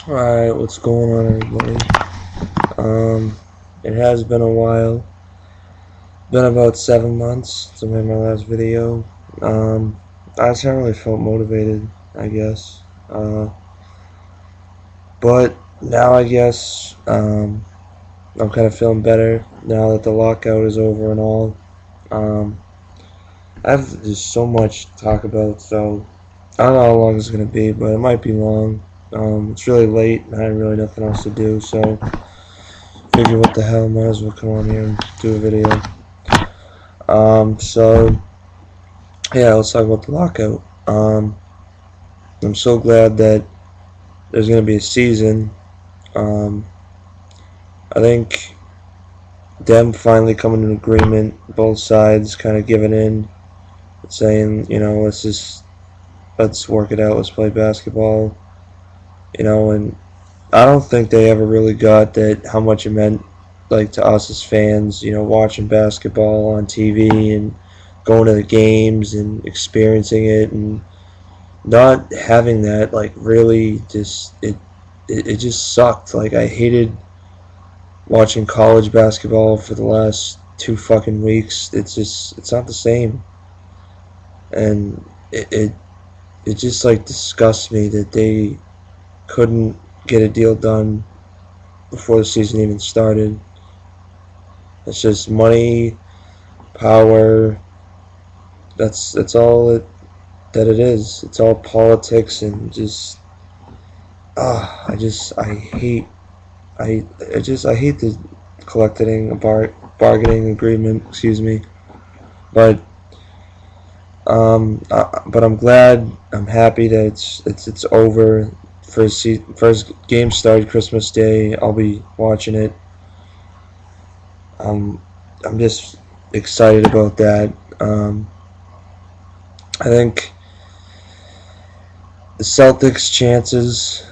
Alright, what's going on, everybody? It has been a while. Been about 7 months since I made my last video. I just haven't really felt motivated, I guess. But now I guess, I'm kind of feeling better now that the lockout is over and all. I have just so much to talk about, so I don't know how long it's going to be, but it might be long. It's really late, and I have really nothing else to do, so figure what the hell, might as well come on here and do a video. So yeah, let's talk about the lockout. I'm so glad that there's gonna be a season. I think them finally coming to an agreement, both sides kind of giving in, saying, let's work it out, let's play basketball, and I don't think they ever really got that how much it meant, like, to us as fans, watching basketball on TV and going to the games and experiencing it, and not having that, like, really just it just sucked. Like, I hated watching college basketball for the last 2 fucking weeks. It's not the same, and it just, like, disgusts me that they couldn't get a deal done before the season even started. It's just money, power. That's all that it is. It's all politics and just I hate the bargaining agreement. Excuse me, but but I'm glad. I'm happy that it's over. First game started Christmas Day. I'll be watching it. I'm just excited about that. I think the Celtics' chances,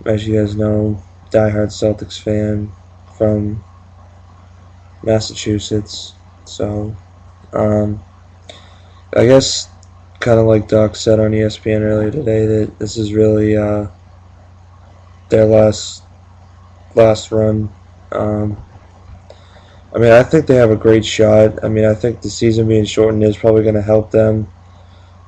as you guys know, diehard Celtics fan from Massachusetts. So, I guess, kind of like Doc said on ESPN earlier today, that this is really their last run. I mean, I think they have a great shot. I mean, I think the season being shortened is probably going to help them,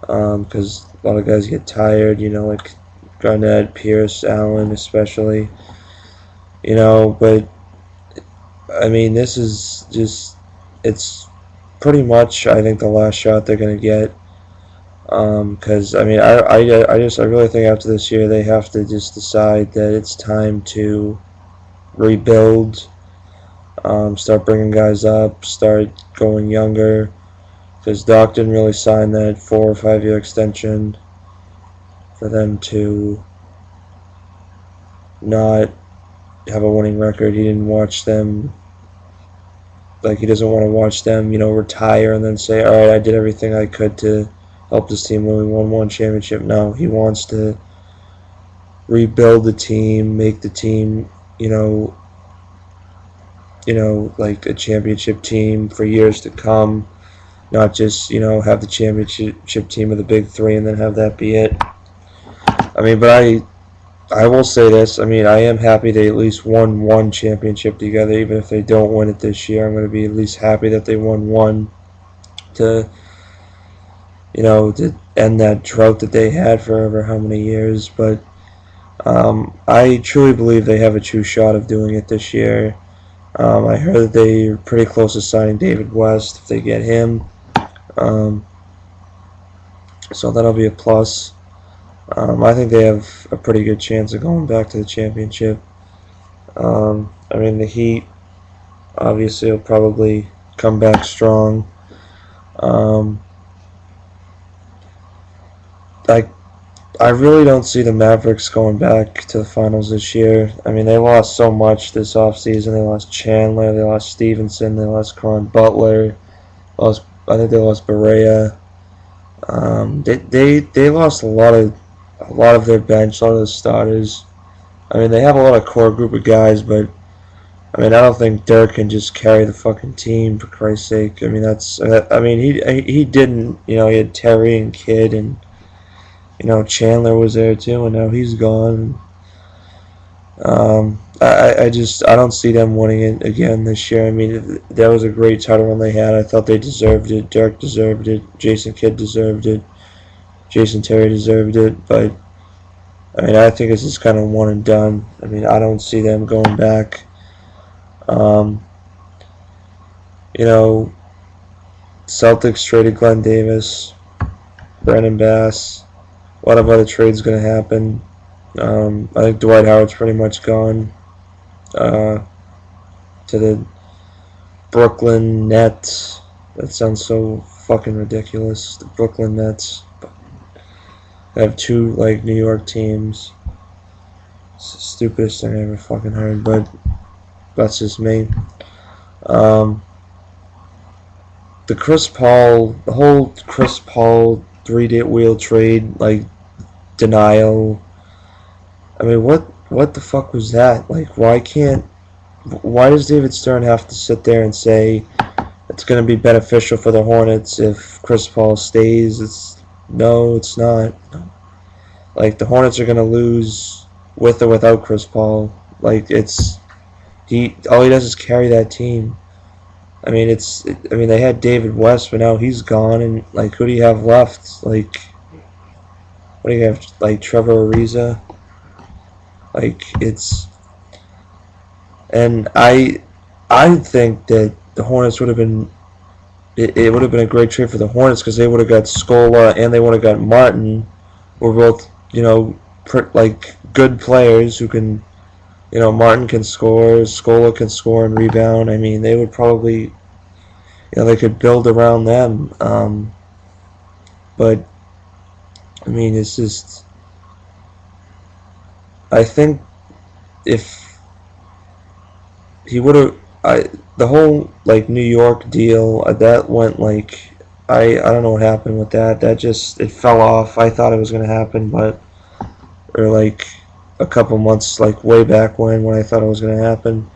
because a lot of guys get tired, like Garnett, Pierce, Allen especially, but I mean, this is just, it's pretty much, I think, the last shot they're going to get, because, I mean, I really think after this year they have to just decide that it's time to rebuild. Start bringing guys up, start going younger, because Doc didn't really sign that 4 or 5 year extension for them to not have a winning record. He didn't watch them, like, he doesn't want to watch them, retire and then say, alright, I did everything I could to help this team when we won one championship. No, he wants to rebuild the team, make the team, like a championship team for years to come, not just, have the championship team of the big three and then have that be it. I mean, but I will say this, I mean, I am happy they at least won one championship together, even if they don't win it this year. I'm going to be at least happy that they won one to, to end that drought that they had for over how many years. But I truly believe they have a true shot of doing it this year. I heard that they're pretty close to signing David West if they get him. So that'll be a plus. I think they have a pretty good chance of going back to the championship. I mean, the Heat obviously will probably come back strong. I really don't see the Mavericks going back to the finals this year. I mean, they lost so much this offseason. They lost Chandler, they lost Stevenson, they lost Caron Butler, I think they lost Barea. They lost a lot of their bench, a lot of the starters. I mean, they have a lot of core group of guys, but I mean, I don't think Dirk can just carry the fucking team, for Christ's sake. I mean, he didn't. He had Terry and Kidd, and Chandler was there too, and now he's gone. I don't see them winning it again this year. I mean, that was a great title run they had. I thought they deserved it. Dirk deserved it. Jason Kidd deserved it. Jason Terry deserved it. But I mean, I think it's just kind of one and done. I mean, I don't see them going back. Um, you know, Celtics traded Glenn Davis, Brandon Bass. A lot of other trades going to happen. I think Dwight Howard's pretty much gone to the Brooklyn Nets. That sounds so fucking ridiculous. The Brooklyn Nets. I have two like New York teams. It's the stupidest thing I ever fucking heard, but that's just me. The whole Chris Paul 3-day wheel trade, like denial. I mean, what the fuck was that? Like, why does David Stern have to sit there and say it's going to be beneficial for the Hornets if Chris Paul stays? No, it's not. Like, the Hornets are going to lose with or without Chris Paul. Like, all he does is carry that team. I mean, they had David West, but now he's gone, and like, who do you have left? Like, what do you have? Like Trevor Ariza. Like, and I think that the Hornets would have been. It would have been a great trade for the Hornets because they would have got Scola and they would have got Martin, who are both like good players who can. Martin can score, Scola can score and rebound. I mean, they would probably, they could build around them. But, I mean, it's just, I think if he would have, the whole, like, New York deal, that went, like, I don't know what happened with that. It fell off. I thought it was going to happen, or, like, a couple months, like way back when I thought it was going to happen.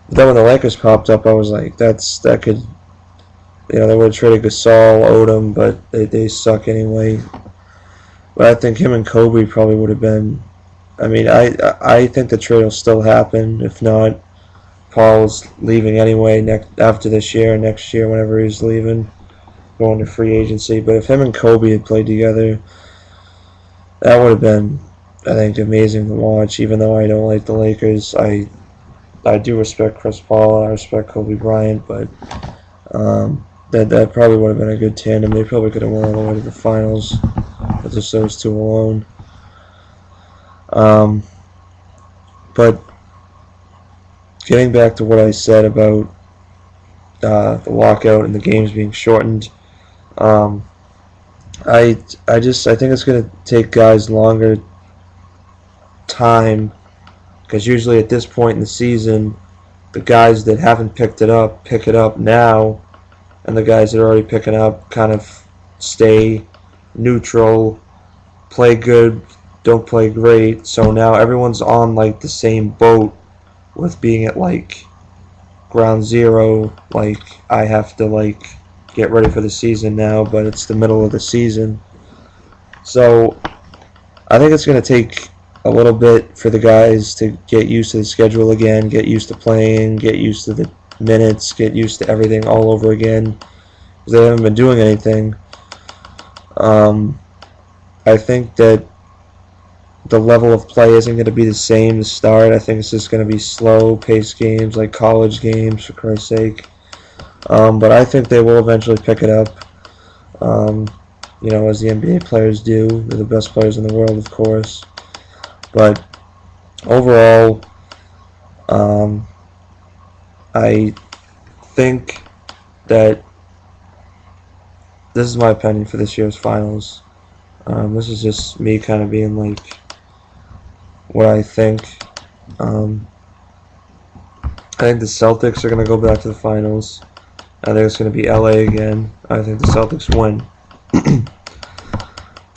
But then when the Lakers popped up, I was like, that could, they would have traded Gasol, Odom, but they suck anyway. But I think him and Kobe probably would have been. I mean, I think the trade will still happen. If not, Paul's leaving anyway after this year, next year, whenever he's leaving, going to free agency. But if him and Kobe had played together, that would have been, I think, amazing to watch. Even though I don't like the Lakers, I do respect Chris Paul and I respect Kobe Bryant, but that probably would have been a good tandem. They probably could have won all the way to the finals with just those two alone. But getting back to what I said about the lockout and the games being shortened, I think it's going to take guys longer time, because usually at this point in the season, the guys that haven't picked it up pick it up now, and the guys that are already picking up kind of stay neutral, play good, don't play great. So now everyone's on like the same boat with being at like ground zero. Like, I have to like get ready for the season now, but it's the middle of the season. So I think it's going to take a little bit for the guys to get used to the schedule again, get used to playing, get used to the minutes, get used to everything all over again, because they haven't been doing anything. I think that the level of play isn't going to be the same to start. I think it's just going to be slow-paced games, like college games, for Christ's sake. But I think they will eventually pick it up, as the NBA players do. They're the best players in the world, of course. But overall, I think that this is my opinion for this year's finals. This is just me kind of being like what I think. I think the Celtics are going to go back to the finals. I think it's going to be LA again. I think the Celtics win.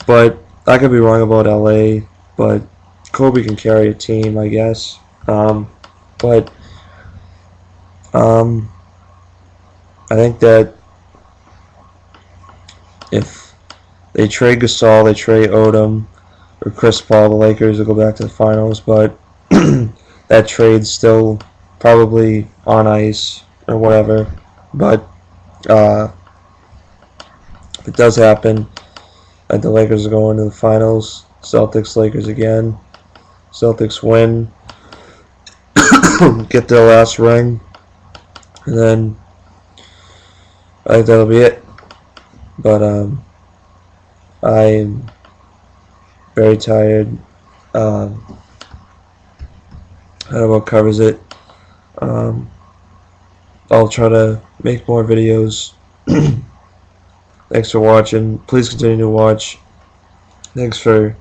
But I could be wrong about LA, but Kobe can carry a team, I guess. But I think that if they trade Gasol, they trade Odom, or Chris Paul, the Lakers will go back to the finals. But that trade's still probably on ice or whatever. But if it does happen, the Lakers are going to the finals. Celtics, Lakers again. Celtics win, get their last ring, and then I think that'll be it. But I'm very tired. I don't know what covers it. I'll try to make more videos. Thanks for watching. Please continue to watch. Thanks for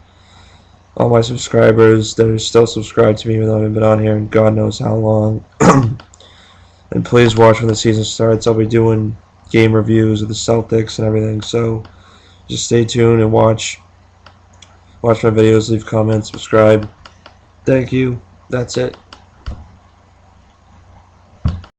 all my subscribers that are still subscribed to me even though I haven't been on here in God knows how long. And please watch when the season starts. I'll be doing game reviews of the Celtics and everything, so just stay tuned and watch my videos, leave comments, subscribe. Thank you. That's it.